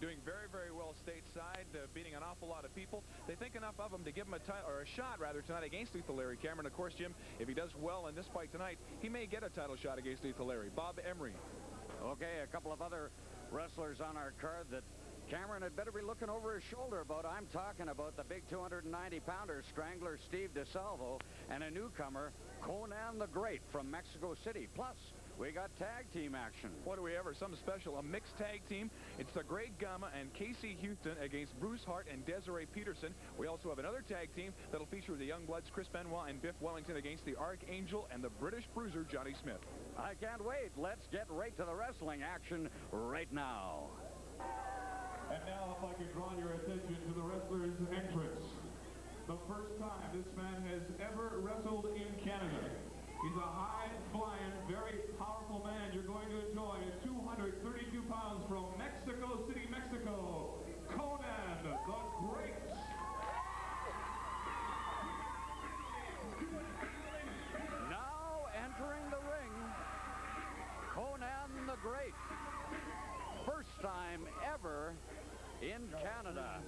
doing very, very well stateside, beating an awful lot of people. They think enough of him to give him a shot rather tonight against Lethal Larry Cameron. Of course, Jim, if he does well in this fight tonight, he may get a title shot against Lethal Larry. Bob Emery. Okay, a couple of other wrestlers on our card that Cameron had better be looking over his shoulder about. I'm talking about the big 290-pounder Strangler Steve DeSalvo and a newcomer, Conan the Great from Mexico City. Plus, we got tag team action. What do we ever? Something special. A mixed tag team. It's the Great Gama and Casey Houston against Bruce Hart and Desiree Peterson. We also have another tag team that'll feature the Young Bloods, Chris Benoit and Biff Wellington against the Archangel and the British Bruiser, Johnny Smith. I can't wait. Let's get right to the wrestling action right now. And now, if I could draw your attention to the wrestler's entrance. The first time this man has ever wrestled in Canada. He's a high-flying, very powerful man. You're going to enjoy at 232 pounds from Mexico City, Mexico, Conan the Great. Now entering the ring, Conan the Great. First time ever in Canada.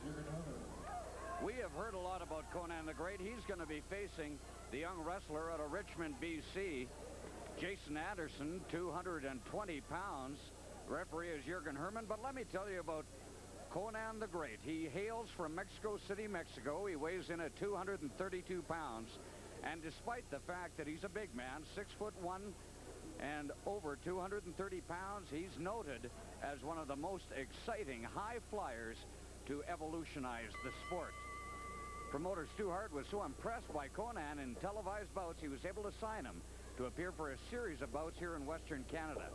We have heard a lot about Conan the Great. He's going to be facing the young wrestler out of Richmond, BC, Jason Anderson, 220 pounds. Referee is Jürgen Herman. But let me tell you about Conan the Great. He hails from Mexico City, Mexico. He weighs in at 232 pounds. And despite the fact that he's a big man, 6'1" and over 230 pounds, he's noted as one of the most exciting high flyers to evolutionize the sport. Promoter Stu Hart was so impressed by Conan in televised bouts, he was able to sign him to appear for a series of bouts here in Western Canada.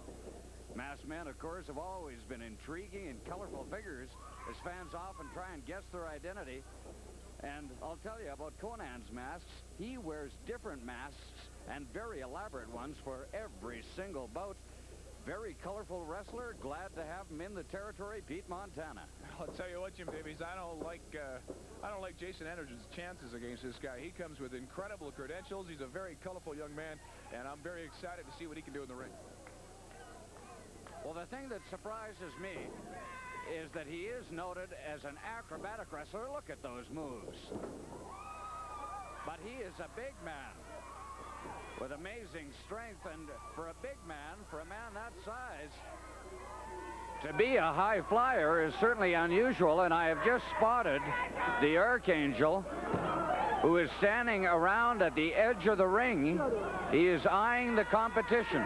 Masked men, of course, have always been intriguing and colorful figures as fans often try and guess their identity. And I'll tell you about Conan's masks. He wears different masks and very elaborate ones for every single bout. Very colorful wrestler. Glad to have him in the territory, Pete Montana. I'll tell you what, Jim Davies, I don't like Jason Anderson's chances against this guy. He comes with incredible credentials. He's a very colorful young man, and I'm very excited to see what he can do in the ring. Well, the thing that surprises me is that he is noted as an acrobatic wrestler. Look at those moves. But he is a big man with amazing strength, and for a big man, for a man that size, to be a high flyer is certainly unusual. And I have just spotted the Archangel, who is standing around at the edge of the ring. He is eyeing the competition.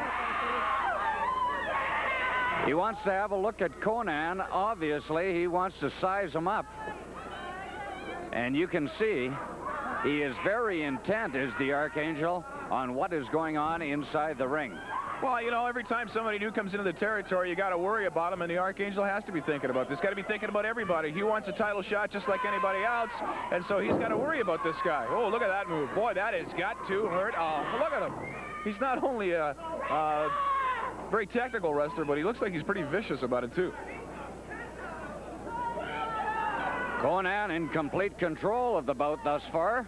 He wants to have a look at Conan. Obviously, he wants to size him up. And you can see he is very intent, is the Archangel, on what is going on inside the ring. Well, you know, every time somebody new comes into the territory, you got to worry about him, and the Archangel has to be thinking about this. Got to be thinking about everybody. He wants a title shot just like anybody else, and so he's got to worry about this guy. Oh, look at that move. Boy, that has got to hurt. Oh, look at him. He's not only a very technical wrestler, but he looks like he's pretty vicious about it, too. Conan in complete control of the bout thus far.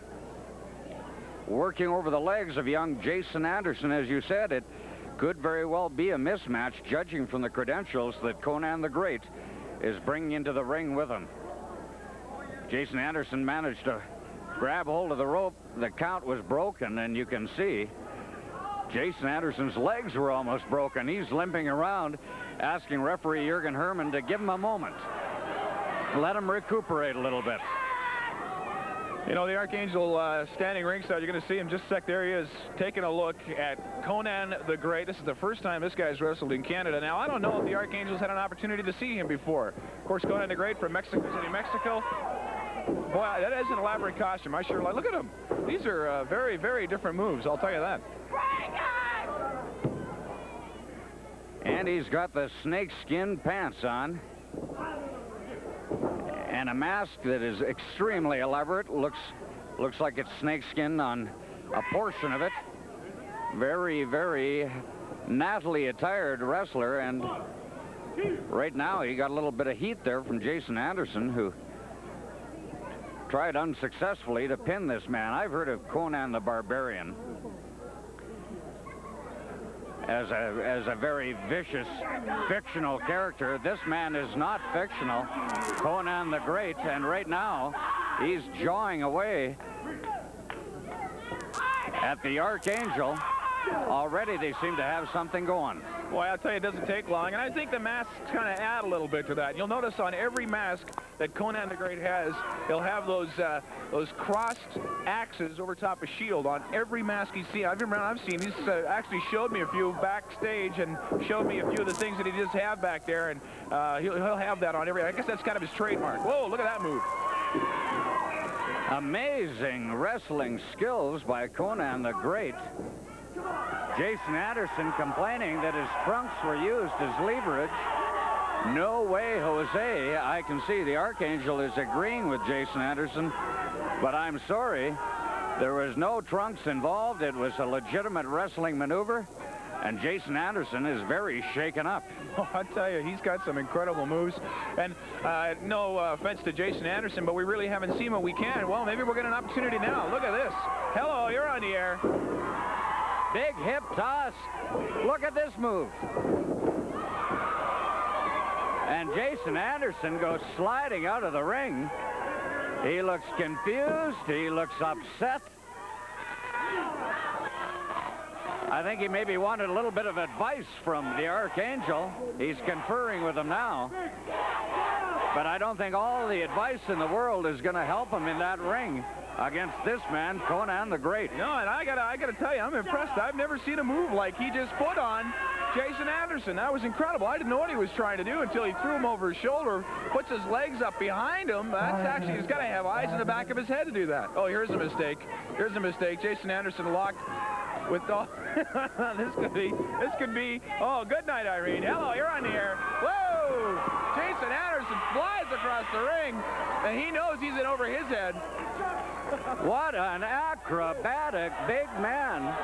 Working over the legs of young Jason Anderson, as you said. It could very well be a mismatch, judging from the credentials that Conan the Great is bringing into the ring with him. Jason Anderson managed to grab hold of the rope. The count was broken, and you can see Jason Anderson's legs were almost broken. He's limping around, asking referee Jürgen Herman to give him a moment. Let him recuperate a little bit. You know, the Archangel standing ringside, you're going to see him just a sec. There he is, taking a look at Conan the Great. This is the first time this guy's wrestled in Canada. Now, I don't know if the Archangel's had an opportunity to see him before. Of course, Conan the Great from Mexico City, Mexico. Boy, that is an elaborate costume. I sure like. Look at him. These are very, very different moves, I'll tell you that. And he's got the snakeskin pants on. And a mask that is extremely elaborate. Looks like it's snakeskin on a portion of it. Very, very nattily attired wrestler. And right now he got a little bit of heat there from Jason Anderson, who tried unsuccessfully to pin this man. I've heard of Conan the Barbarian. as a very vicious fictional character. This man is not fictional, Conan the Great, and right now he's jawing away at the Archangel. Already they seem to have something going. Boy, I'll tell you, it doesn't take long, and I think the masks kind of add a little bit to that. You'll notice on every mask that Conan the Great has, he'll have those crossed axes over top a shield on every mask he's seen. I've seen. He's actually showed me a few backstage and showed me a few of the things that he does have back there, and he'll have that on every. I guess that's kind of his trademark. Whoa, look at that move. Amazing wrestling skills by Conan the Great. Jason Anderson complaining that his trunks were used as leverage. No way, Jose. I can see the Archangel is agreeing with Jason Anderson, but I'm sorry. There was no trunks involved. It was a legitimate wrestling maneuver, and Jason Anderson is very shaken up. Oh, I tell you, he's got some incredible moves. And no offense to Jason Anderson, but we really haven't seen what we can. Well, maybe we'll get an opportunity now. Look at this. Hello, you're on the air. Big hip toss. Look at this move. And Jason Anderson goes sliding out of the ring. He looks confused. He looks upset. I think he maybe wanted a little bit of advice from the Archangel. He's conferring with him now. But I don't think all the advice in the world is going to help him in that ring against this man, Conan the Great. No, and I gotta tell you, I'm impressed. I've never seen a move like he just put on Jason Anderson. That was incredible. I didn't know what he was trying to do until he threw him over his shoulder, puts his legs up behind him. That's actually, he's got to have eyes in the back of his head to do that. Oh, here's a mistake. Here's a mistake. Jason Anderson locked with the... this could be... Oh, good night, Irene. Hello, you're on the air. Whoa! Jason Anderson flies across the ring, and he knows he's in over his head. What an acrobatic big man.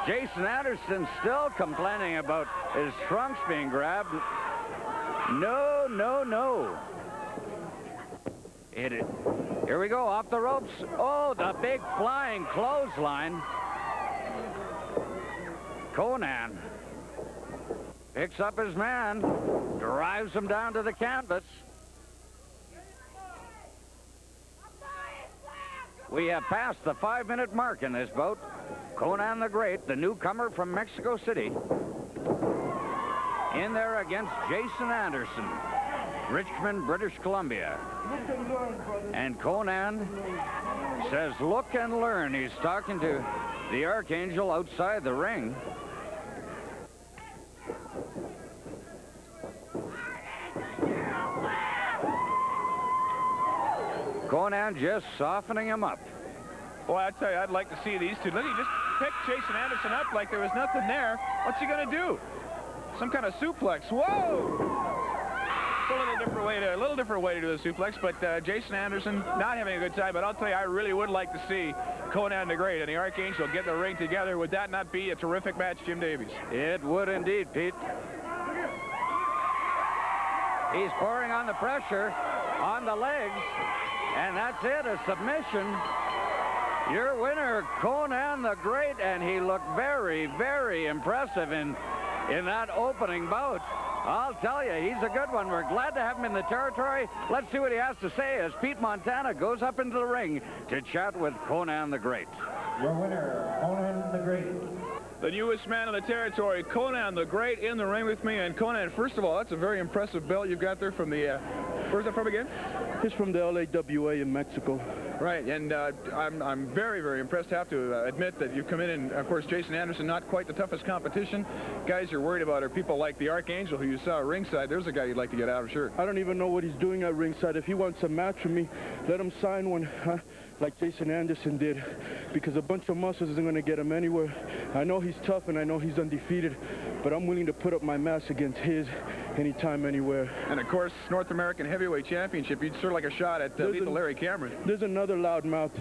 Jason Anderson still complaining about his trunks being grabbed. No, no, no. Hit it. Here we go, off the ropes. Oh, the big flying clothesline. Conan picks up his man, drives him down to the canvas. We have passed the 5-minute mark in this bout. Conan the Great, the newcomer from Mexico City, in there against Jason Anderson, Richmond, British Columbia. And Conan says, look and learn. He's talking to the Archangel outside the ring. Conan just softening him up. Boy, I tell you, I'd like to see these two. Look, he just picked Jason Anderson up like there was nothing there. What's he going to do? Some kind of suplex. Whoa! It's a little different way to do the suplex, but Jason Anderson not having a good time. But I'll tell you, I really would like to see Conan the Great and the Archangel get the ring together. Would that not be a terrific match, Jim Davies? It would indeed, Pete. He's pouring on the pressure on the legs. And that's it, a submission. Your winner, Conan the Great, and he looked very, very impressive in that opening bout. I'll tell you, he's a good one. We're glad to have him in the territory. Let's see what he has to say as Pete Montana goes up into the ring to chat with Conan the Great. Your winner, Conan the Great. The newest man in the territory, Conan the Great, in the ring with me. And Conan, first of all, that's a very impressive belt you've got there from the... where's that from again? It's from the LAWA in Mexico. Right, and I'm very, very impressed. Have to admit that you've come in, and of course, Jason Anderson, not quite the toughest competition. Guys you're worried about are people like the Archangel, who you saw at ringside. There's a guy you'd like to get out of, sure. I don't even know what he's doing at ringside. If he wants a match with me, let him sign one, like Jason Anderson did, because a bunch of muscles isn't going to get him anywhere. I know he's tough, and I know he's undefeated, but I'm willing to put up my mask against his anytime, anywhere. And of course, North American Heavyweight Championship, you'd sort of like a shot at Lethal Larry Cameron. There's another loudmouth,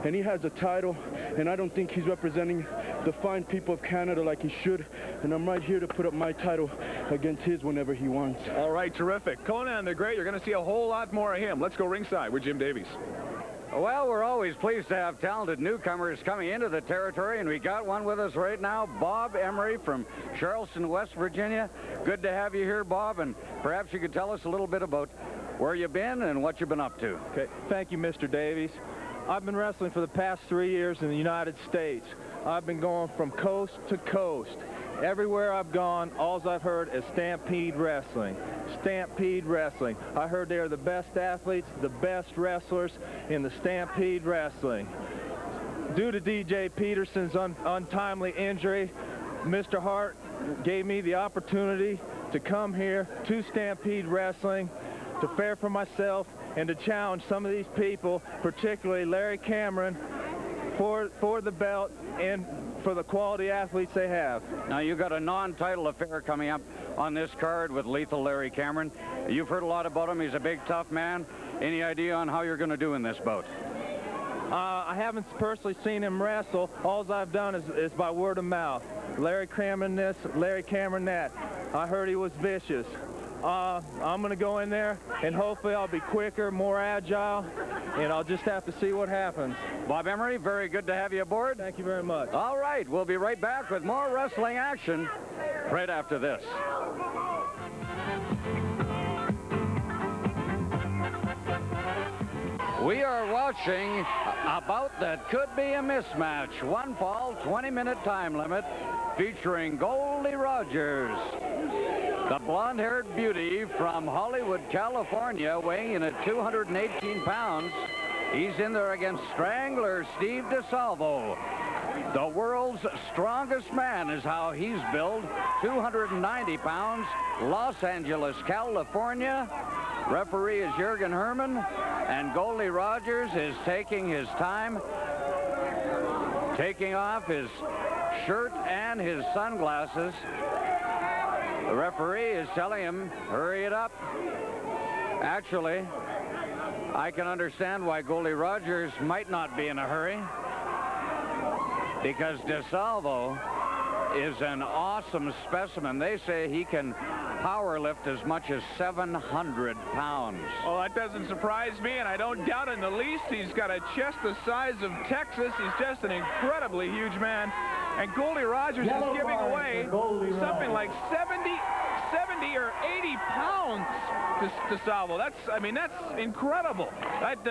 and he has a title, and I don't think he's representing the fine people of Canada like he should, and I'm right here to put up my title against his whenever he wants. All right, terrific. Conan the Great, you're going to see a whole lot more of him. Let's go ringside with Jim Davies. Well, we're always pleased to have talented newcomers coming into the territory, and we got one with us right now, Bob Emery from Charleston, West Virginia. Good to have you here, Bob, and perhaps you could tell us a little bit about where you've been and what you've been up to. Okay, thank you, Mr. Davies. I've been wrestling for the past 3 years in the United States. I've been going from coast to coast. Everywhere I've gone, all I've heard is Stampede Wrestling. Stampede Wrestling. I heard they are the best athletes, the best wrestlers in the Stampede Wrestling. Due to DJ Peterson's untimely injury, Mr. Hart gave me the opportunity to come here to Stampede Wrestling to fare for myself and to challenge some of these people, particularly Larry Cameron, for the belt and for the quality athletes they have. Now, you got a non-title affair coming up on this card with Lethal Larry Cameron. You've heard a lot about him. He's a big, tough man. Any idea on how you're going to do in this bout? I haven't personally seen him wrestle. All I've done is by word of mouth. Larry Cameron this, Larry Cameron that. I heard he was vicious. I'm going to go in there, and hopefully I'll be quicker, more agile, and I'll just have to see what happens. Bob Emery, very good to have you aboard. Thank you very much. All right, we'll be right back with more wrestling action right after this. We are watching a bout that could be a mismatch. One fall, 20-minute time limit, featuring Goldie Rogers, the blonde-haired beauty from Hollywood, California, weighing in at 218 pounds. He's in there against Strangler Steve DeSalvo. The world's strongest man is how he's billed, 290 pounds, Los Angeles, California. Referee is Jürgen Herman, and Goldie Rogers is taking his time, taking off his shirt and his sunglasses. The referee is telling him, hurry it up. Actually, I can understand why Goldie Rogers might not be in a hurry, because DeSalvo is an awesome specimen. They say he can power lift as much as 700 pounds. Well, that doesn't surprise me, and I don't doubt in the least. He's got a chest the size of Texas. He's just an incredibly huge man. And Goldie Rogers is giving away something like 70 or 80 pounds to Salvo. That's incredible. That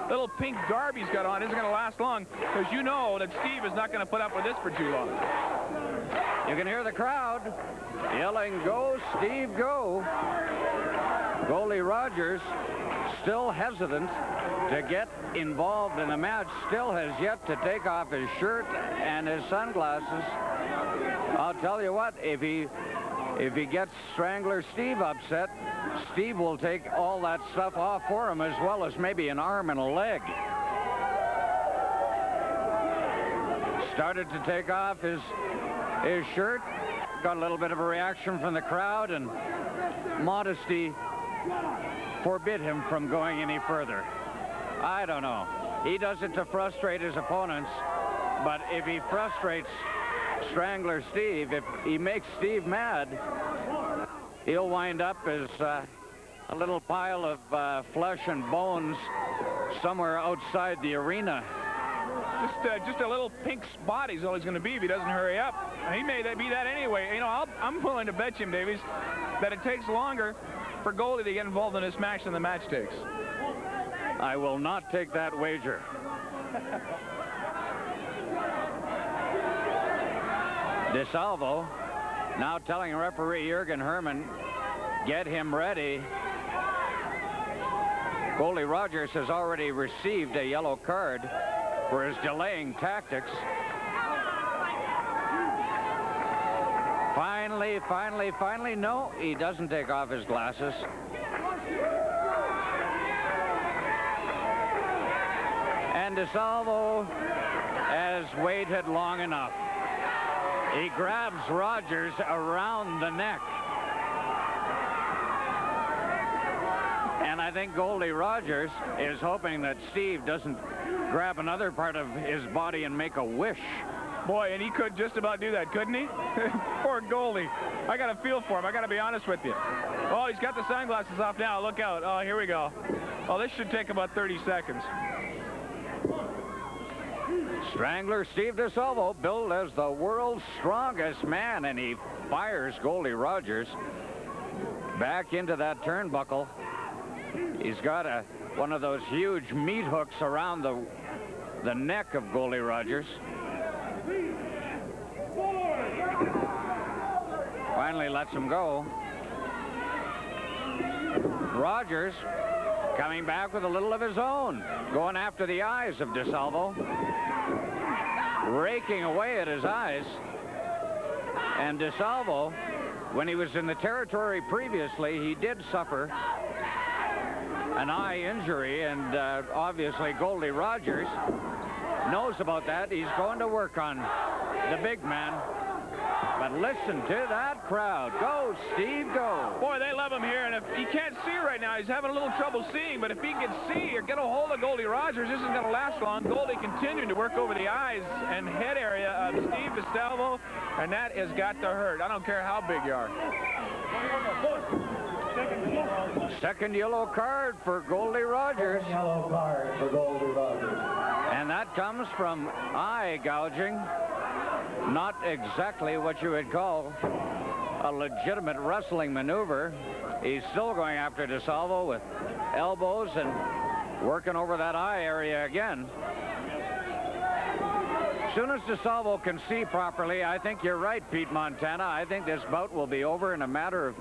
little pink garb he's got on isn't going to last long, because you know that Steve is not going to put up with this for too long. You can hear the crowd yelling, "Go, Steve, go!" Goldie Rogers, still hesitant to get involved in a match, still has yet to take off his shirt and his sunglasses. I'll tell you what, if he gets Strangler Steve upset, Steve will take all that stuff off for him, as well as maybe an arm and a leg. Started to take off his shirt, got a little bit of a reaction from the crowd, and modesty forbid him from going any further. I don't know. He does it to frustrate his opponents, but if he frustrates Strangler Steve, if he makes Steve mad, he'll wind up as a little pile of flesh and bones somewhere outside the arena. Just a little pink spot he's always going to be if he doesn't hurry up. He may be that anyway. You know, I'm willing to bet you, Davies, that it takes longer for Goldie to get involved in this match than the match takes. I will not take that wager. DeSalvo now telling referee Jürgen Herman, get him ready. Goldie Rogers has already received a yellow card for his delaying tactics. Finally, no, he doesn't take off his glasses. And DeSalvo has waited long enough. He grabs Rogers around the neck. And I think Goldie Rogers is hoping that Steve doesn't grab another part of his body and make a wish. Boy, and he could just about do that, couldn't he? Poor Goldie. I got a feel for him. I got to be honest with you. Oh, he's got the sunglasses off now. Look out. Oh, here we go. Oh, this should take about 30 seconds. Strangler Steve DeSalvo, billed as the world's strongest man, and he fires Goldie Rogers back into that turnbuckle. He's got one of those huge meat hooks around the neck of Goldie Rogers. Finally lets him go. Rogers coming back with a little of his own, going after the eyes of DeSalvo, raking away at his eyes. And DeSalvo, when he was in the territory previously, he did suffer an eye injury, and obviously Goldie Rogers knows about that. He's going to work on the big man. But listen to that crowd. Go, Steve, go. Boy, they love him here, and if he can't see right now, he's having a little trouble seeing, but if he can see or get a hold of Goldie Rogers, this isn't going to last long. Goldie continuing to work over the eyes and head area of Steve DeSalvo, and that has got to hurt. I don't care how big you are. Second yellow card for Goldie Rogers. Second yellow card for Goldie Rogers. And that comes from eye gouging. Not exactly what you would call a legitimate wrestling maneuver. He's still going after DeSalvo with elbows and working over that eye area again. As soon as DeSalvo can see properly, I think you're right, Pete Montana. I think this bout will be over in a matter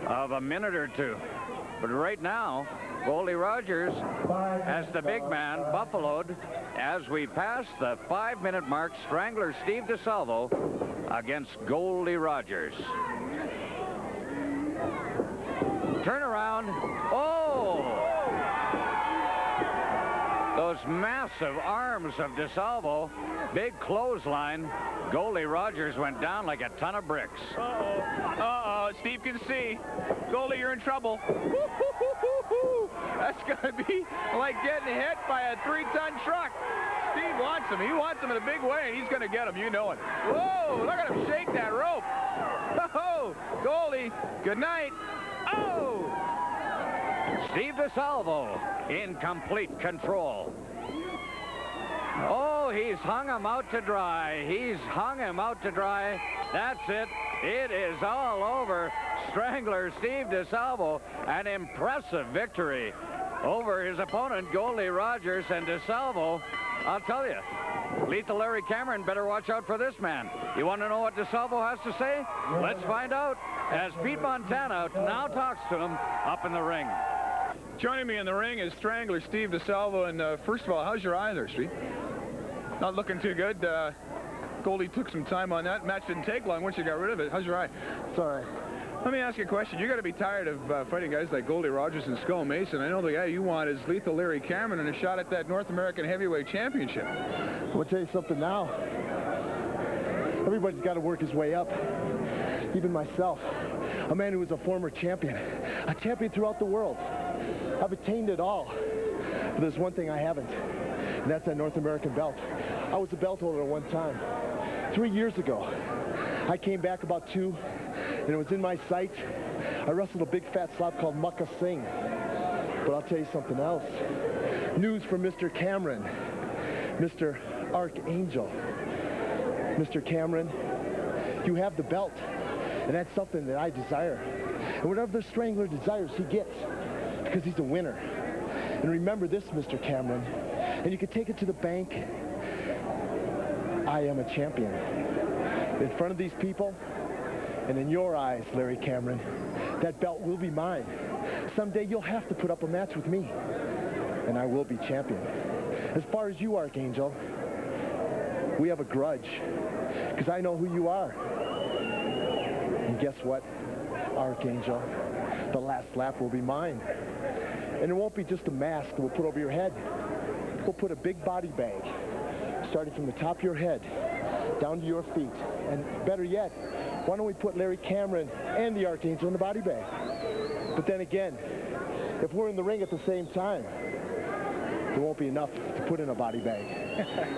of a minute or two. But right now, Goldie Rogers has the big man buffaloed as we pass the 5-minute mark. Strangler Steve DeSalvo against Goldie Rogers. Turn around. Oh! Those massive arms of DeSalvo. Big clothesline. Goldie Rogers went down like a ton of bricks. Uh-oh. Uh-oh. Steve can see. Goldie, you're in trouble. That's going to be like getting hit by a 3-ton truck. Steve wants him. He wants him in a big way, and he's going to get him. You know it. Whoa, look at him shake that rope. Oh, Goldie, good night. Oh! Steve DeSalvo in complete control. Oh, he's hung him out to dry. He's hung him out to dry. That's it. It is all over. Strangler Steve DeSalvo, an impressive victory over his opponent, Goldie Rogers. And DeSalvo, I'll tell you, Lethal Larry Cameron better watch out for this man. You want to know what DeSalvo has to say? Let's find out as Pete Montana now talks to him up in the ring. Joining me in the ring is Strangler Steve DeSalvo. And first of all, how's your eye there, Steve? Not looking too good. Goldie took some time on that. Match didn't take long once you got rid of it. How's your eye? It's all right. Let me ask you a question. You got to be tired of fighting guys like Goldie Rogers and Skull Mason. I know the guy you want is Lethal Larry Cameron and a shot at that North American Heavyweight Championship. I'll tell you something now. Everybody's got to work his way up. Even myself. A man who was a former champion. A champion throughout the world. I've attained it all. But there's one thing I haven't. And that's that North American belt. I was a belt holder at one time. 3 years ago. I came back about 2. And it was in my sights. I wrestled a big fat slob called Mucka Singh. But I'll tell you something else. News from Mr. Cameron. Mr. Archangel. Mr. Cameron, you have the belt. And that's something that I desire. And whatever the Strangler desires, he gets. Because he's a winner. And remember this, Mr. Cameron. And you can take it to the bank. I am a champion. In front of these people. And in your eyes, Larry Cameron, that belt will be mine. Someday you'll have to put up a match with me, and I will be champion. As far as you, Archangel, we have a grudge, because I know who you are. And guess what, Archangel? The last lap will be mine. And it won't be just a mask that we'll put over your head. We'll put a big body bag, starting from the top of your head, down to your feet. And better yet, why don't we put Larry Cameron and the Archangel in the body bag? But then again, if we're in the ring at the same time, there won't be enough to put in a body bag.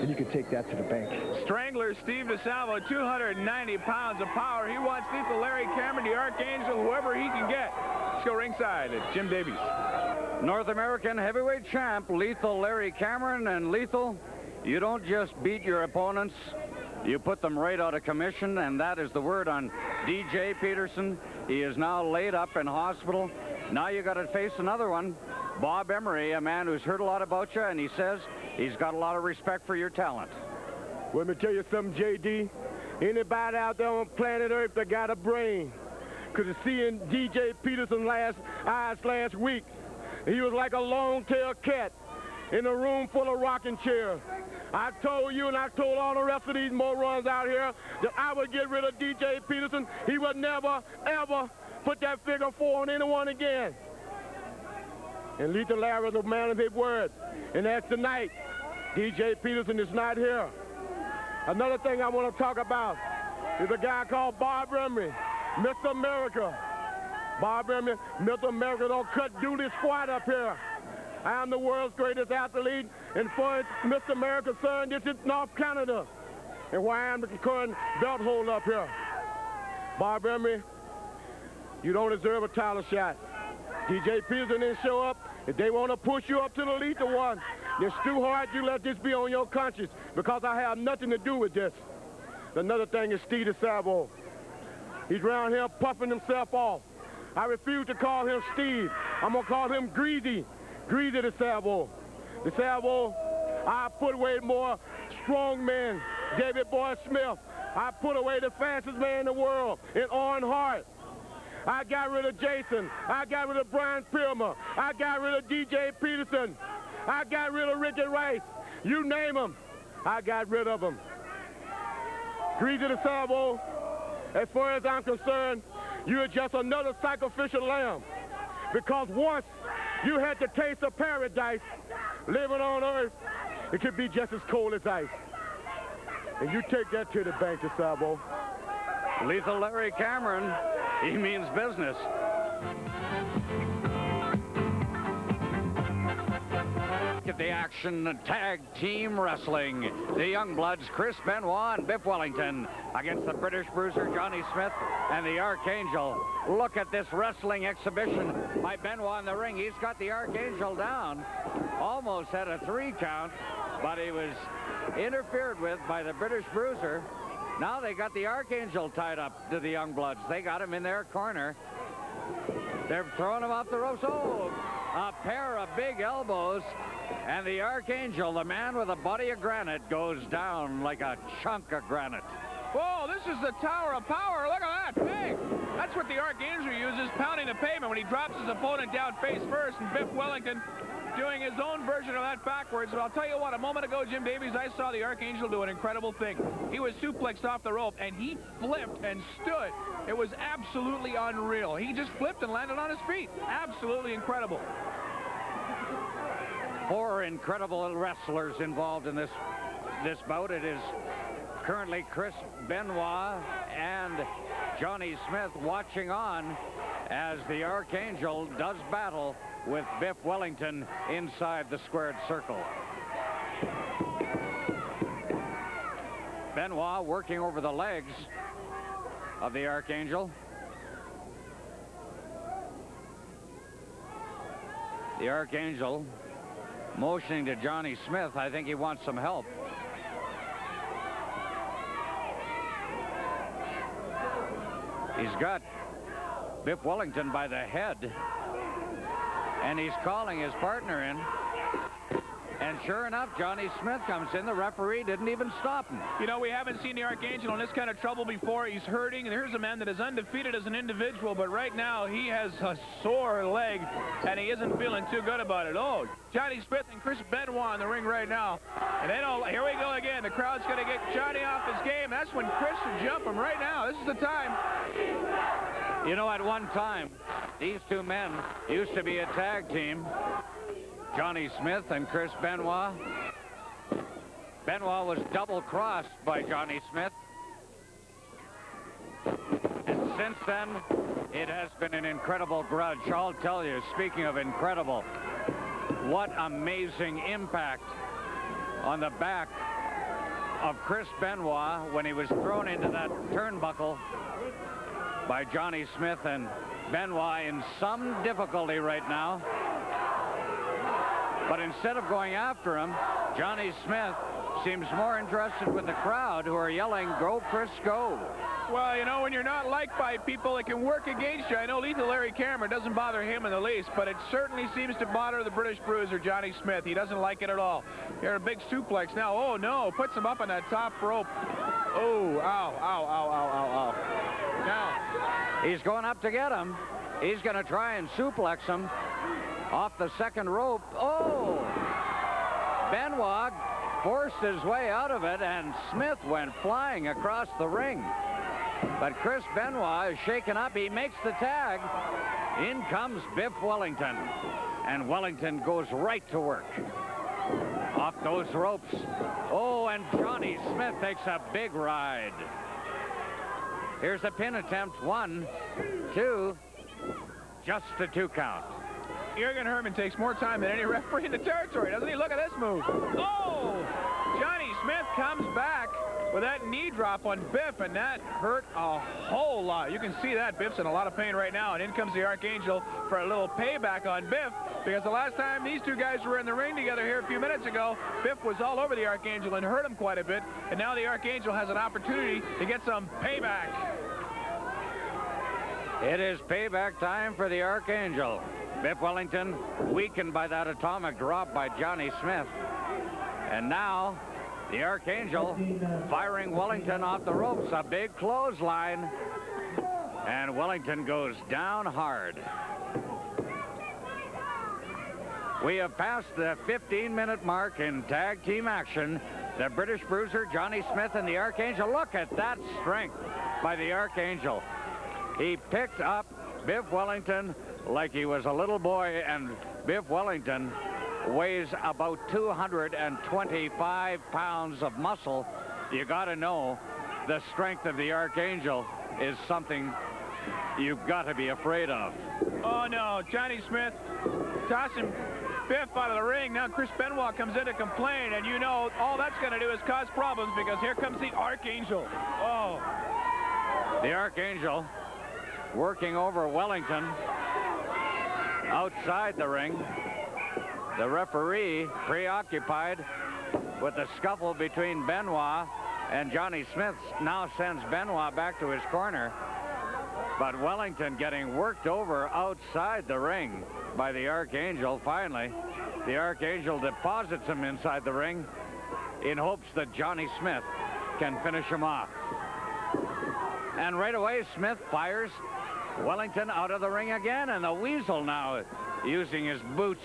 And you can take that to the bank. Strangler Steve DeSalvo, 290 pounds of power. He wants Lethal Larry Cameron, the Archangel, whoever he can get. Let's go ringside at Jim Davies. North American Heavyweight Champ, Lethal Larry Cameron. And Lethal, You don't just beat your opponents, you put them right out of commission, and that is the word on DJ Peterson. He is now laid up in hospital. Now you got to face another one, Bob Emery, a man who's heard a lot about you, and he says he's got a lot of respect for your talent. Let me tell you something, J.D. Anybody out there on planet Earth that got a brain could have seen DJ Peterson last week. He was like a long-tailed cat in a room full of rocking chairs. I told you and I told all the rest of these morons out here that I would get rid of DJ Peterson. He would never, ever put that figure 4 on anyone again. And Lethal Larry is a man of his word. And that's tonight. DJ Peterson is not here. Another thing I want to talk about is a guy called Bob Emery, Mr. America. Bob Emery, Mr. America don't cut duty squat up here. I am the world's greatest athlete, and for Mr. America's son, this is North Canada, and where I am the current belt holder up here. Bob Emery, you don't deserve a title shot. DJ Peterson didn't show up. If they want to push you up to the lethal one, it's too hard. You let this be on your conscience, because I have nothing to do with this. Another thing is Steve DeSalvo. He's around here puffing himself off. I refuse to call him Steve. I'm going to call him Greasy. Greasy DeSalvo. DeSalvo, I put away more strong men. David Boy Smith. I put away the fastest man in the world in Owen Hart. I got rid of Jason. I got rid of Brian Pillman. I got rid of DJ Peterson. I got rid of Ricky Rice. You name them, I got rid of them. Greasy DeSalvo, as far as I'm concerned, you're just another sacrificial lamb. Because once you had the taste of paradise living on earth, it could be just as cold as ice. And you take that to the bank, DeSalvo. Lethal Larry Cameron, he means business. At the action, tag team wrestling. The Youngbloods, Chris Benoit and Biff Wellington, against the British Bruiser, Johnny Smith, and the Archangel. Look at this wrestling exhibition by Benoit in the ring. He's got the Archangel down. Almost had a 3 count, but he was interfered with by the British Bruiser. Now they got the Archangel tied up to the Youngbloods. They got him in their corner. They're throwing him off the ropes. Oh, a pair of big elbows. And the Archangel, the man with a body of granite, goes down like a chunk of granite. Whoa, this is the Tower of Power. Look at that. Big. That's what the Archangel uses, pounding the pavement when he drops his opponent down face first. And Biff Wellington doing his own version of that backwards. But I'll tell you what, a moment ago, Jim Davies, I saw the Archangel do an incredible thing. He was suplexed off the rope, and he flipped and stood. It was absolutely unreal. He just flipped and landed on his feet. Absolutely incredible. 4 incredible wrestlers involved in this bout. It is currently Chris Benoit and Johnny Smith watching on as the Archangel does battle with Biff Wellington inside the squared circle. Benoit working over the legs of the Archangel. The Archangel motioning to Johnny Smith. I think he wants some help. He's got Biff Wellington by the head, and he's calling his partner in. And sure enough, Johnny Smith comes in. The referee didn't even stop him. You know, we haven't seen the Archangel in this kind of trouble before. He's hurting, and here's a man that is undefeated as an individual, but right now he has a sore leg, and he isn't feeling too good about it. Oh, Johnny Smith and Chris Benoit in the ring right now. And they don't, here we go again. The crowd's going to get Johnny off his game. That's when Chris should jump him right now. This is the time. You know, at one time, these two men used to be a tag team. Johnny Smith and Chris Benoit. Benoit was double-crossed by Johnny Smith. And since then, it has been an incredible grudge. I'll tell you, speaking of incredible, what amazing impact on the back of Chris Benoit when he was thrown into that turnbuckle by Johnny Smith, and Benoit in some difficulty right now. But instead of going after him, Johnny Smith seems more interested with the crowd who are yelling, "Go, Chris, go." Well, you know, when you're not liked by people, it can work against you. I know Lethal Larry Cameron doesn't bother him in the least, but it certainly seems to bother the British bruiser, Johnny Smith. He doesn't like it at all. Here, a big suplex now. Oh, no, puts him up on that top rope. Oh, ow, ow, ow, ow, ow, ow. Now, he's going up to get him. He's going to try and suplex him off the second rope. Oh! Benoit forced his way out of it, and Smith went flying across the ring. But Chris Benoit is shaken up. He makes the tag. In comes Biff Wellington. And Wellington goes right to work. Off those ropes. Oh, and Johnny Smith takes a big ride. Here's a pin attempt. 1, 2. Just a 2 count. Jürgen Herman takes more time than any referee in the territory, doesn't he? Look at this move. Oh! Johnny Smith comes back with that knee drop on Biff, and that hurt a whole lot. You can see that. Biff's in a lot of pain right now, and in comes the Archangel for a little payback on Biff, because the last time these two guys were in the ring together here a few minutes ago, Biff was all over the Archangel and hurt him quite a bit, and now the Archangel has an opportunity to get some payback. It is payback time for the Archangel. Biff Wellington weakened by that atomic drop by Johnny Smith. And now the Archangel firing Wellington off the ropes. A big clothesline. And Wellington goes down hard. We have passed the 15-minute mark in tag team action. The British Bruiser, Johnny Smith, and the Archangel. Look at that strength by the Archangel. He picked up Biff Wellington like he was a little boy, and Biff Wellington weighs about 225 pounds of muscle. You got to know the strength of the Archangel is something you've got to be afraid of. Oh, no. Johnny Smith tossing Biff out of the ring. Now Chris Benoit comes in to complain, and you know all that's going to do is cause problems, because here comes the Archangel. Oh. The Archangel working over Wellington outside the ring. The referee preoccupied with the scuffle between Benoit and Johnny Smith now sends Benoit back to his corner. But Wellington getting worked over outside the ring by the Archangel. Finally, the Archangel deposits him inside the ring in hopes that Johnny Smith can finish him off. And right away, Smith fires Wellington out of the ring again, and the Weasel now using his boots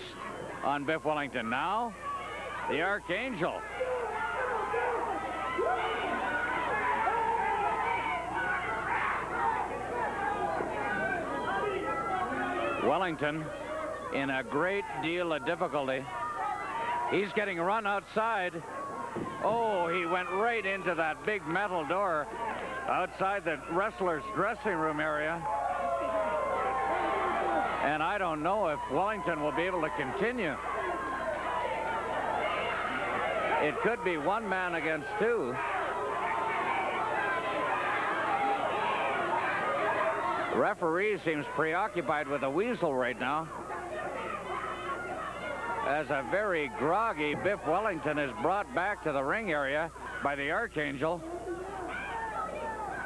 on Biff Wellington. Now, the Archangel. Wellington in a great deal of difficulty. He's getting run outside. Oh, he went right into that big metal door outside the wrestler's dressing room area. And I don't know if Wellington will be able to continue. It could be one man against two. Referee seems preoccupied with a Weasel right now, as a very groggy Biff Wellington is brought back to the ring area by the Archangel.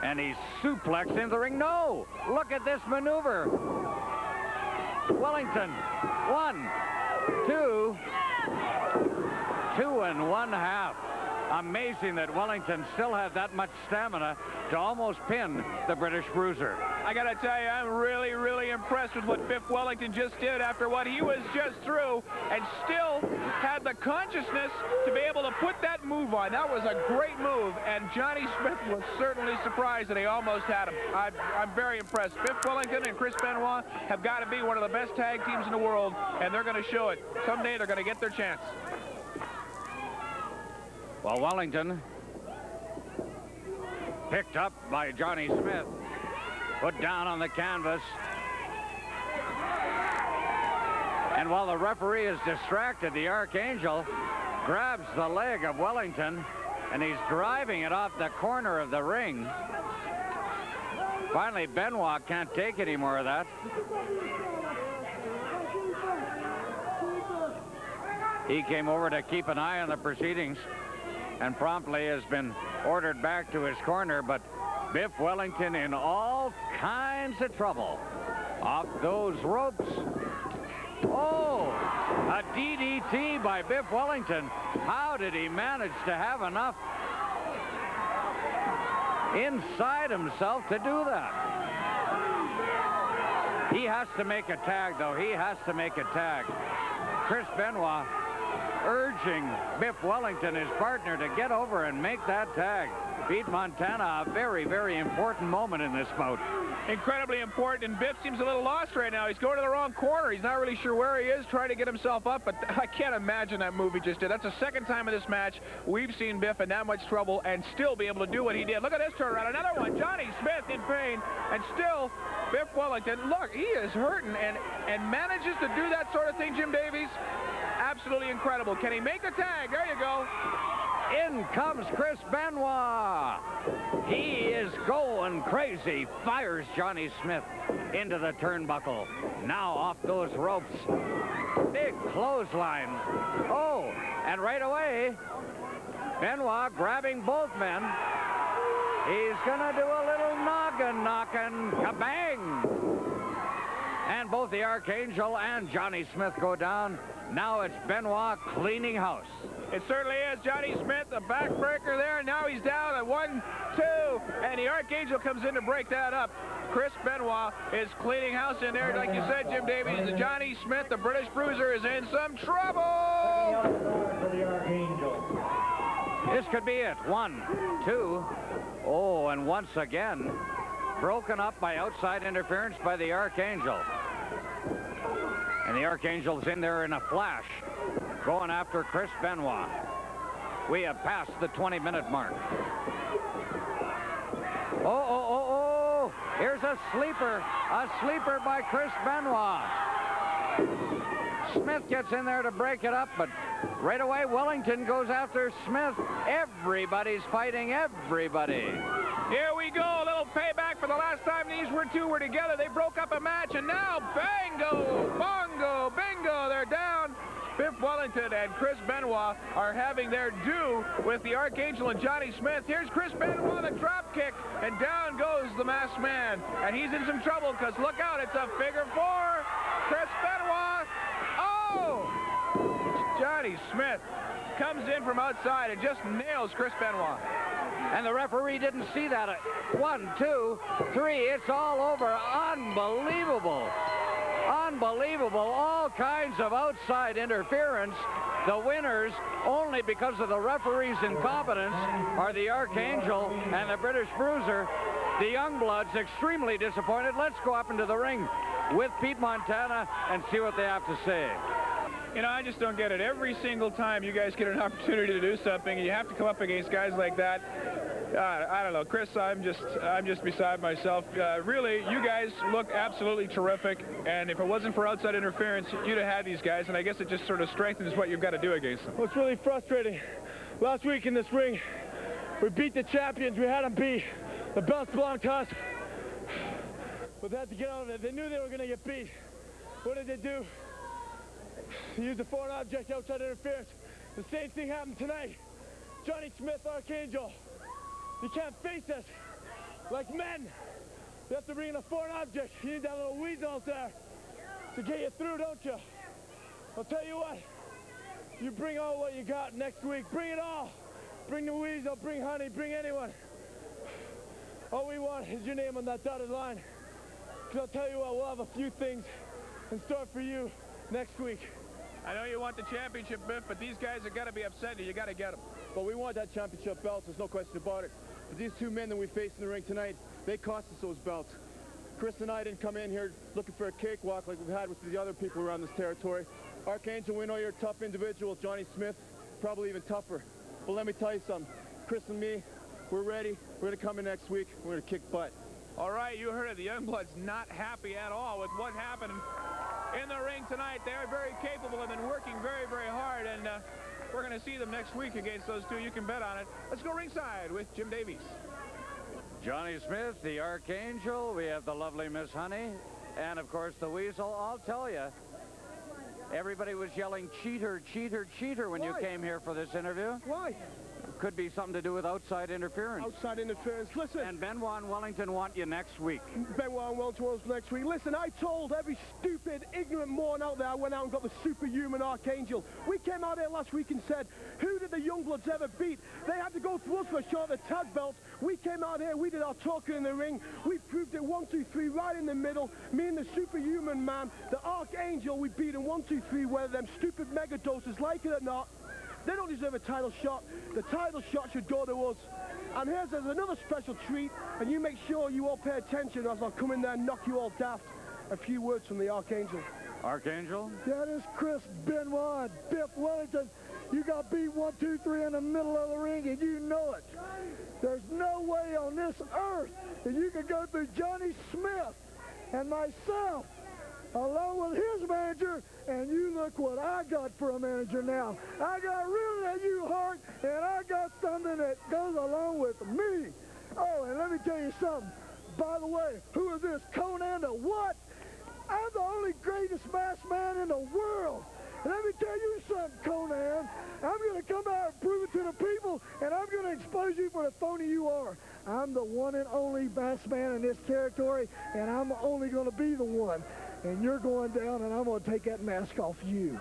And he's suplexed into the ring. No! Look at this maneuver. Wellington, 1, 2, 2 1/2. Amazing that Wellington still had that much stamina to almost pin the British Bruiser. I gotta tell you, I'm really, really impressed with what Biff Wellington just did after what he was just through, and still had the consciousness to be able to put that move on. That was a great move, and Johnny Smith was certainly surprised that he almost had him. I'm very impressed. Biff Wellington and Chris Benoit have got to be one of the best tag teams in the world, and they're going to show it. Someday they're going to get their chance. Well, Wellington picked up by Johnny Smith, put down on the canvas. And while the referee is distracted, the Archangel grabs the leg of Wellington, and he's driving it off the corner of the ring. Finally, Benoit can't take any more of that. He came over to keep an eye on the proceedings. and promptly has been ordered back to his corner, but Biff Wellington in all kinds of trouble. Off those ropes. Oh, a DDT by Biff Wellington. How did he manage to have enough inside himself to do that? He has to make a tag, though. He has to make a tag. Chris Benoit urging Biff Wellington, his partner, to get over and make that tag. Pete Montana, a very, very important moment in this bout. Incredibly important, and Biff seems a little lost right now. He's going to the wrong corner. He's not really sure where he is, trying to get himself up, but I can't imagine that move he just did. That's the second time in this match we've seen Biff in that much trouble and still be able to do what he did. Look at this turnaround. Another one. Johnny Smith in pain, and still Biff Wellington. Look, he is hurting and manages to do that sort of thing, Jim Davies. Absolutely incredible. Can he make the tag? There you go. In comes Chris Benoit. He is going crazy. Fires Johnny Smith into the turnbuckle. Now off those ropes. Big clothesline. Oh, and right away, Benoit grabbing both men. He's gonna do a little noggin knocking. Kabang! And both the Archangel and Johnny Smith go down. Now it's Benoit cleaning house. It certainly is. Johnny Smith, the backbreaker there. Now he's down at 1, 2, and the Archangel comes in to break that up. Chris Benoit is cleaning house in there. Like you said, Jim Davies, the Johnny Smith, the British Bruiser, is in some trouble. This could be it. 1, 2. Oh, and once again, broken up by outside interference by the Archangel. And the Archangel's in there in a flash, going after Chris Benoit. We have passed the 20-minute mark. Oh, here's a sleeper by Chris Benoit. Smith gets in there to break it up, but right away Wellington goes after Smith. Everybody's fighting everybody. Here we go, a little payback for the last time these two were together. They broke up a match, and now bango, bongo, bingo, they're down. Biff Wellington and Chris Benoit are having their due with the Archangel and Johnny Smith. Here's Chris Benoit, the drop kick, and down goes the masked man. And he's in some trouble because look out, it's a figure 4. Chris Benoit, oh! Johnny Smith comes in from outside and just nails Chris Benoit. And the referee didn't see that. 1, 2, 3, it's all over. Unbelievable. Unbelievable. All kinds of outside interference. The winners, only because of the referee's incompetence, are the Archangel and the British Bruiser. The Youngbloods extremely disappointed. Let's go up into the ring with Pete Montana and see what they have to say. You know, I just don't get it. Every single time you guys get an opportunity to do something, and you have to come up against guys like that. I don't know, Chris. I'm just beside myself. Really, you guys look absolutely terrific. And if it wasn't for outside interference, you'd have had these guys. And I guess it just sort of strengthens what you've got to do against them. Well, it's really frustrating. Last week in this ring, we beat the champions. We had them beat. The belts belonged to us. But they had to get out of it. They knew they were going to get beat. What did they do? They used a foreign object, outside interference. The same thing happened tonight. Johnny Smith, Archangel. You can't face us like men. You have to bring in a foreign object. You need that little weasel out there to get you through, don't you? I'll tell you what. You bring all what you got next week. Bring it all. Bring the weasel, bring honey, bring anyone. All we want is your name on that dotted line. Because I'll tell you what, we'll have a few things in store for you next week. I know you want the championship, Biff, but these guys have got to be upset. You got to get them. But we want that championship belt. There's no question about it. But these two men that we faced in the ring tonight, they cost us those belts. Chris and I didn't come in here looking for a cakewalk like we've had with the other people around this territory. Archangel, we know you're a tough individual. Johnny Smith, probably even tougher. But let me tell you something. Chris and me, we're ready. We're going to come in next week. We're going to kick butt. All right, you heard it. The Youngbloods not happy at all with what happened in the ring tonight. They're very capable. They've been working very, very hard, and we're going to see them next week against those two. You can bet on it. Let's go ringside with Jim Davies. Johnny Smith, the Archangel. We have the lovely Miss Honey, and of course the Weasel. I'll tell you, everybody was yelling cheater, cheater, cheater when you came here for this interview. Why? could be something to do with outside interference. Outside interference. Listen. And Benoit and Wellington want you next week. Benoit and Wellington wants next week. Listen, I told every stupid, ignorant moron out there I went out and got the superhuman Archangel. We came out here last week and said, who did the Youngbloods ever beat? They had to go through us for a shot of the tag belts. We came out here, we did our talking in the ring. We proved it 1, 2, 3 right in the middle. Me and the superhuman man, the Archangel, we beat him 1, 2, 3, whether them stupid mega doses like it or not. They don't deserve a title shot. The title shot should go to us. And there's another special treat, and you make sure you all pay attention as I'll come in there and knock you all daft. A few words from the Archangel. Archangel? That is Chris Benoit, Biff Wellington. You got beat 1, 2, 3 in the middle of the ring, and you know it. There's no way on this earth that you can go through Johnny Smith and myself, along with his manager, and you look what I got for a manager now. I got rid of you, Hart, and I got something that goes along with me. Oh, and let me tell you something. By the way, who is this, Conan the what? I'm the only greatest masked man in the world. And let me tell you something, Conan. I'm going to come out and prove it to the people, and I'm going to expose you for the phony you are. I'm the one and only masked man in this territory, and I'm only going to be the one. And you're going down, and I'm going to take that mask off you.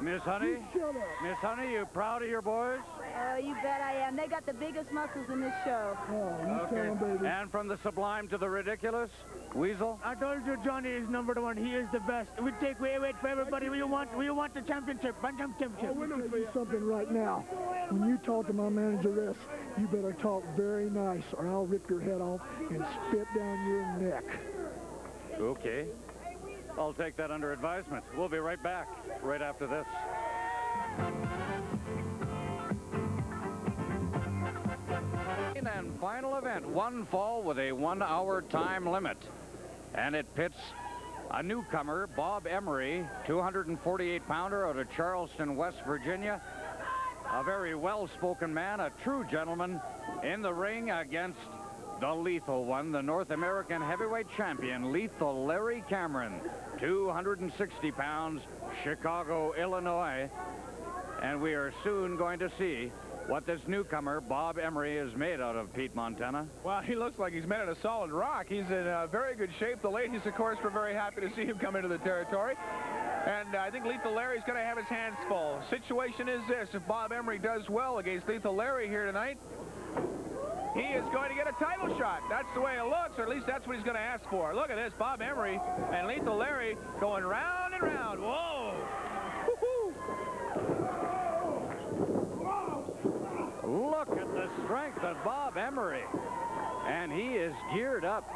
Miss Honey? Shut up. Miss Honey, you proud of your boys? Oh, you bet I am. They got the biggest muscles in this show. Oh, you tell 'em, baby. And from the sublime to the ridiculous, Weasel? I told you Johnny is number one. He is the best. We take weight for everybody. We want the championship. One championship. I'll tell you something right now. When you talk to my manager this, you better talk very nice, or I'll rip your head off and spit down your neck. Okay. I'll take that under advisement. We'll be right back, right after this. And final event, one fall with a 1-hour time limit. And it pits a newcomer, Bob Emery, 248-pounder out of Charleston, West Virginia. A very well-spoken man, a true gentleman, in the ring against the lethal one, the North American heavyweight champion, Lethal Larry Cameron, 260 pounds, Chicago, Illinois. And we are soon going to see what this newcomer, Bob Emery, is made out of, Pete Montana. Well, he looks like he's made out of solid rock. He's in very good shape. The ladies, of course, were very happy to see him come into the territory. And I think Lethal Larry's going to have his hands full. Situation is this: if Bob Emery does well against Lethal Larry here tonight, he is going to get a title shot. That's the way it looks, or at least that's what he's going to ask for. Look at this, Bob Emery and Lethal Larry going round and round. Whoa! Look at the strength of Bob Emery. And he is geared up.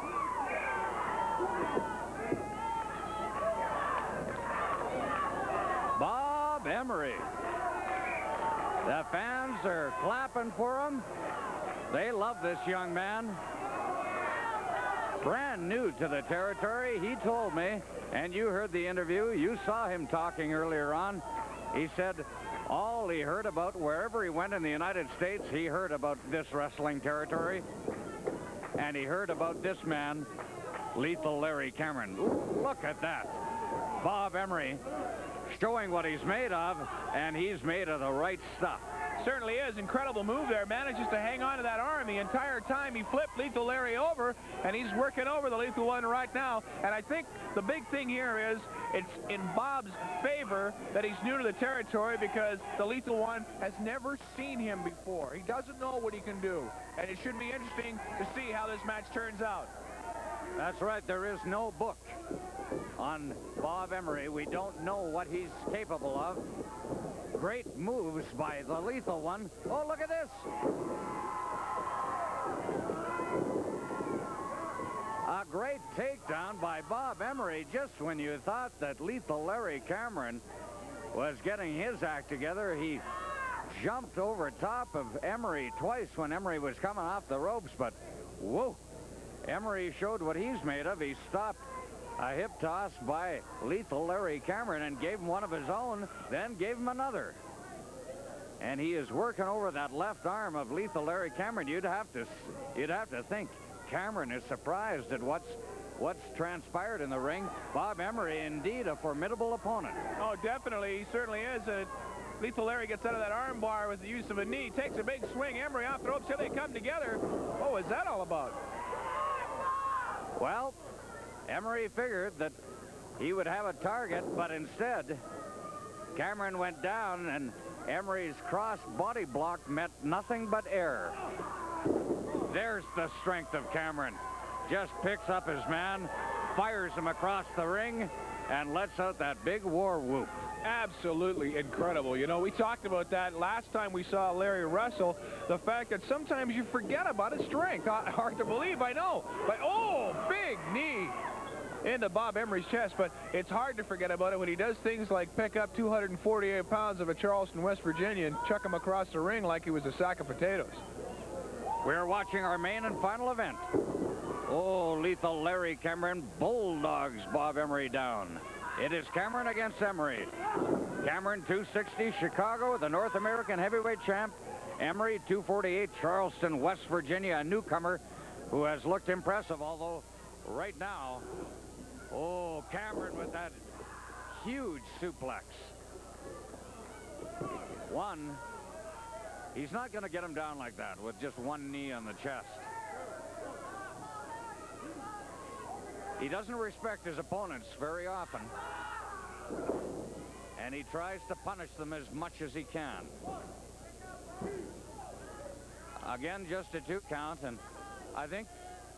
Bob Emery. The fans are clapping for him. They love this young man. Brand new to the territory, he told me, and you heard the interview, you saw him talking earlier on. He said all he heard about, wherever he went in the United States, he heard about this wrestling territory. And he heard about this man, Lethal Larry Cameron. Ooh, look at that. Bob Emery showing what he's made of, and he's made of the right stuff. Certainly is. Incredible move there. Manages to hang on to that arm the entire time. He flipped Lethal Larry over, and he's working over the Lethal One right now. And I think the big thing here is it's in Bob's favor that he's new to the territory, because the Lethal One has never seen him before. He doesn't know what he can do. And it should be interesting to see how this match turns out. That's right. There is no book on Bob Emery. We don't know what he's capable of. Great moves by the Lethal One. Oh, look at this. A great takedown by Bob Emery just when you thought that Lethal Larry Cameron was getting his act together. He jumped over top of Emery twice when Emery was coming off the ropes, but whoa. Emery showed what he's made of. He stopped a hip toss by Lethal Larry Cameron and gave him one of his own, then gave him another. And he is working over that left arm of Lethal Larry Cameron. You'd have to think Cameron is surprised at what's transpired in the ring. Bob Emery, indeed, a formidable opponent. Oh, definitely. He certainly is. Lethal Larry gets out of that arm bar with the use of a knee, takes a big swing. Emery off the ropes. Here they come together. What was that all about? Well, Emery figured that he would have a target, but instead, Cameron went down, and Emery's cross body block met nothing but air. There's the strength of Cameron. Just picks up his man, fires him across the ring, and lets out that big war whoop. Absolutely incredible. You know, we talked about that last time we saw Larry wrestle, the fact that sometimes you forget about his strength. Hard to believe, I know. But, oh, big knee into Bob Emery's chest. But it's hard to forget about it when he does things like pick up 248 pounds of a Charleston, West Virginia and chuck him across the ring like he was a sack of potatoes. We're watching our main and final event. Oh, Lethal Larry Cameron bulldogs Bob Emery down. It is Cameron against Emery. Cameron 260 Chicago, the North American heavyweight champ. Emery 248 Charleston, West Virginia, a newcomer who has looked impressive, although right now, oh, Cameron with that huge suplex. One, he's not going to get him down like that with just one knee on the chest. He doesn't respect his opponents very often, and he tries to punish them as much as he can. Again, just a 2 count, and I think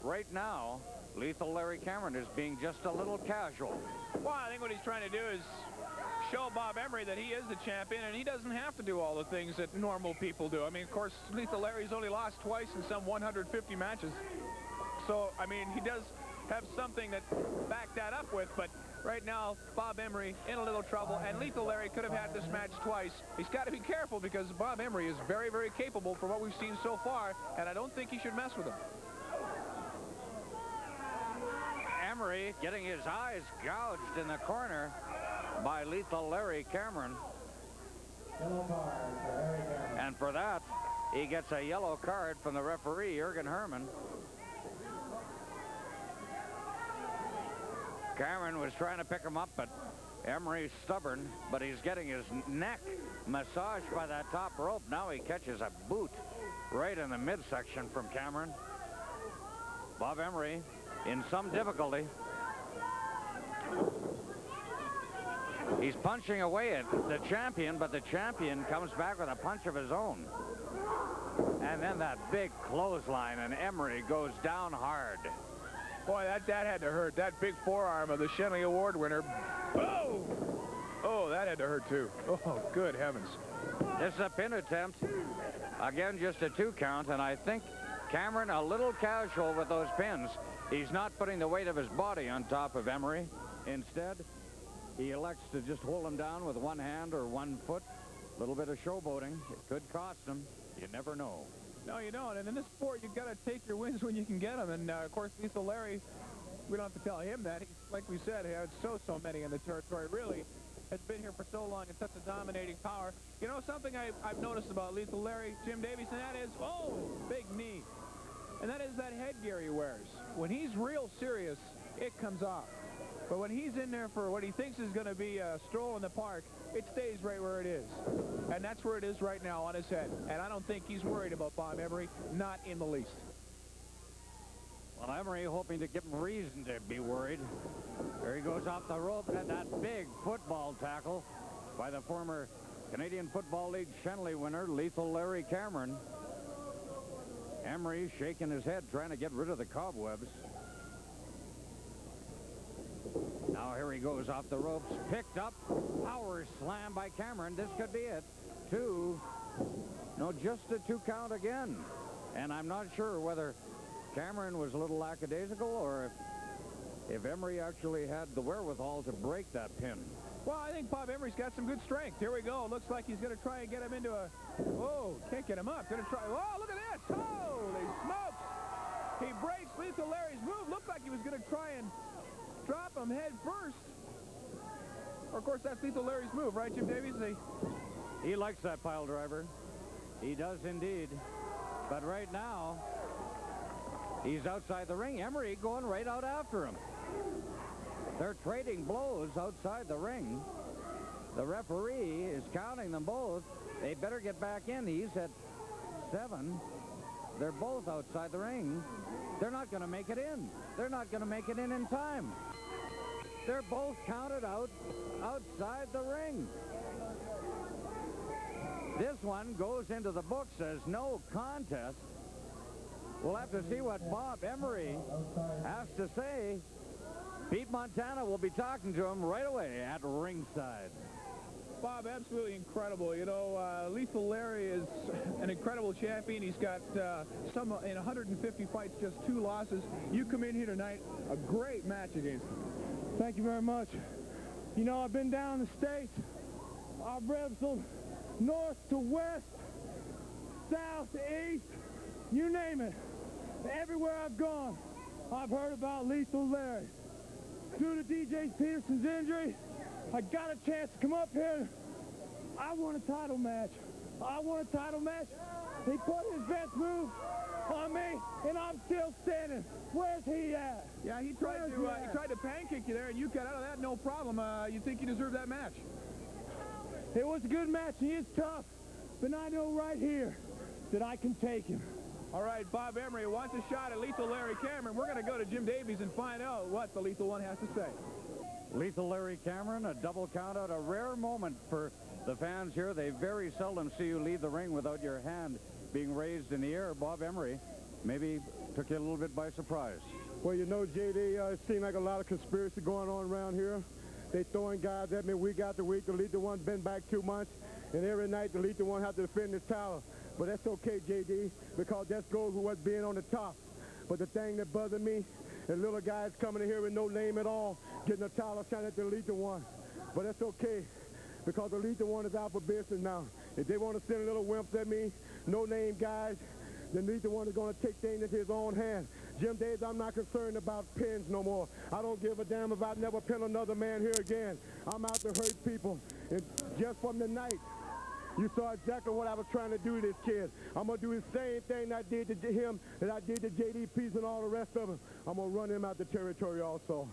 right now, Lethal Larry Cameron is being just a little casual. Well, I think what he's trying to do is show Bob Emery that he is the champion, and he doesn't have to do all the things that normal people do. I mean, of course, Lethal Larry's only lost twice in some 150 matches. So, I mean, he does have something that back that up with, but right now, Bob Emery in a little trouble, and Lethal Larry could have had this match twice. He's got to be careful because Bob Emery is very, very capable for what we've seen so far, and I don't think he should mess with him. Emery getting his eyes gouged in the corner by Lethal Larry Cameron. And for that, he gets a yellow card from the referee, Jürgen Herman. Cameron was trying to pick him up, but Emery's stubborn, but he's getting his neck massaged by that top rope. Now he catches a boot right in the midsection from Cameron. Bob Emery in some difficulty. He's punching away at the champion, but the champion comes back with a punch of his own. And then that big clothesline, and Emery goes down hard. Boy, that had to hurt. That big forearm of the Shenley Award winner. Boom! Oh, that had to hurt, too. Oh, good heavens. This is a pin attempt. Again, just a 2 count, and I think Cameron a little casual with those pins. He's not putting the weight of his body on top of Emery. Instead, he elects to just hold him down with one hand or one foot. A little bit of showboating. It could cost him. You never know. No, you don't. And in this sport, you've got to take your wins when you can get them. And, of course, Lethal Larry, we don't have to tell him that. He's, like we said, he had so many in the territory. Really has been here for so long and such a dominating power. You know, something I've noticed about Lethal Larry, Jim Davies, and that is, oh, big knee. And that is that headgear he wears. When he's real serious, it comes off. But when he's in there for what he thinks is going to be a stroll in the park, it stays right where it is. And that's where it is right now on his head. And I don't think he's worried about Bob Emery, not in the least. Well, Emery hoping to give him reason to be worried. There he goes off the rope, and that big football tackle by the former Canadian Football League Shenley winner, Lethal Larry Cameron. Emery shaking his head, trying to get rid of the cobwebs. Now here he goes off the ropes, picked up, power slam by Cameron. This could be it. 2. No, just a 2 count again. And I'm not sure whether Cameron was a little lackadaisical or if Emery actually had the wherewithal to break that pin. Well, I think Bob Emery's got some good strength. Here we go. Looks like he's going to try and get him into a... Whoa, can't get him up. Going to try... Whoa, look at this. Holy smokes. He breaks Lethal Larry's move. Looked like he was going to try and drop him head first. Of course, that's Lethal Larry's move, right, Jim Davies? He likes that pile driver. He does indeed. But right now, he's outside the ring. Emery going right out after him. They're trading blows outside the ring. The referee is counting them both. They better get back in. He's at 7. They're both outside the ring. They're not going to make it in. They're not going to make it in time. They're both counted out outside the ring. This one goes into the books as no contest. We'll have to see what Bob Emery has to say. Pete Montana will be talking to him right away at ringside. Bob, absolutely incredible. You know, Lethal Larry is an incredible champion. He's got some in 150 fights, just 2 losses. You come in here tonight, a great match against him. Thank you very much. You know, I've been down in the States. I've wrestled north to west, south to east, you name it. Everywhere I've gone, I've heard about Lethal Larry. Due to DJ Peterson's injury, I got a chance to come up here. I want a title match. I want a title match. He put his best move on me, and I'm still standing. Where's he at? Yeah, he tried to pancake you there, and you got out of that no problem. You think you deserve that match? It was a good match. He is tough, but I know right here that I can take him. All right, Bob Emery wants a shot at Lethal Larry Cameron. We're going to go to Jim Davies and find out what the Lethal One has to say. Lethal Larry Cameron, a double count out, a rare moment for the fans here. They very seldom see you leave the ring without your hand being raised in the air. Bob Emery maybe took you a little bit by surprise. Well, you know, JD, it seemed like a lot of conspiracy going on around here. They throwing guys at me week after week. The Lethal One's been back 2 months, and every night the Lethal One has to defend his title. But that's okay, JD, because that goes with what's being on the top. But the thing that bothered me is little guys coming in here with no name at all, getting a title shot at the Lethal One. But that's okay, because the Lethal One is out for business now. If they want to send little wimps at me, no-name guys, then Lethal One is going to take things into his own hand. Jim Davis, I'm not concerned about pins no more. I don't give a damn if I never pin another man here again. I'm out to hurt people. And just from the night, you saw exactly what I was trying to do to this kid. I'm going to do the same thing I did to him that I did to J.D. Peace and all the rest of them. I'm going to run him out the territory also.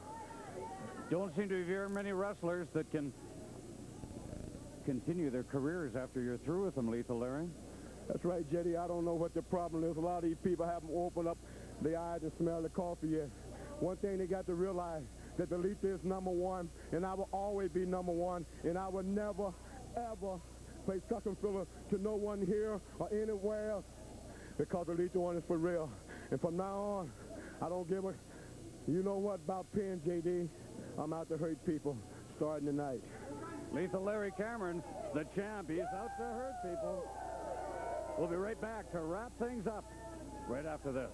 Don't seem to be very many wrestlers that can continue their careers after you're through with them, Lethal Larry. That's right, Jetty. I don't know what the problem is. A lot of these people haven't opened up their eyes and smelled the coffee yet. One thing they got to realize, that the Lethal is #1, and I will always be #1, and I will never, ever play second fiddle to no one here or anywhere else, because the Lethal One is for real. And from now on, I don't give a, you know what about pins, JD? I'm out to hurt people starting tonight. Lethal Larry Cameron, the champ. He's out to hurt people. We'll be right back to wrap things up right after this.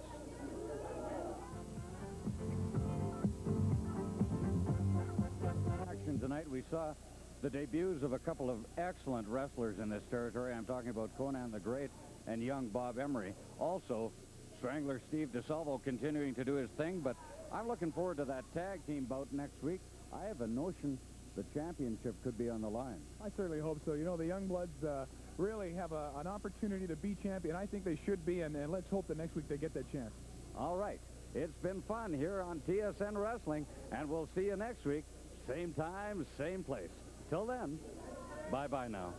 Action tonight, we saw the debuts of a couple of excellent wrestlers in this territory. I'm talking about Conan the Great and young Bob Emery. Also, Strangler Steve DeSalvo continuing to do his thing, but I'm looking forward to that tag team bout next week. I have a notion the championship could be on the line. I certainly hope so. You know, the Youngbloods really have an opportunity to be champion. I think they should be, and let's hope that next week they get that chance. All right. It's been fun here on TSN Wrestling, and we'll see you next week. Same time, same place. Till then, bye-bye now.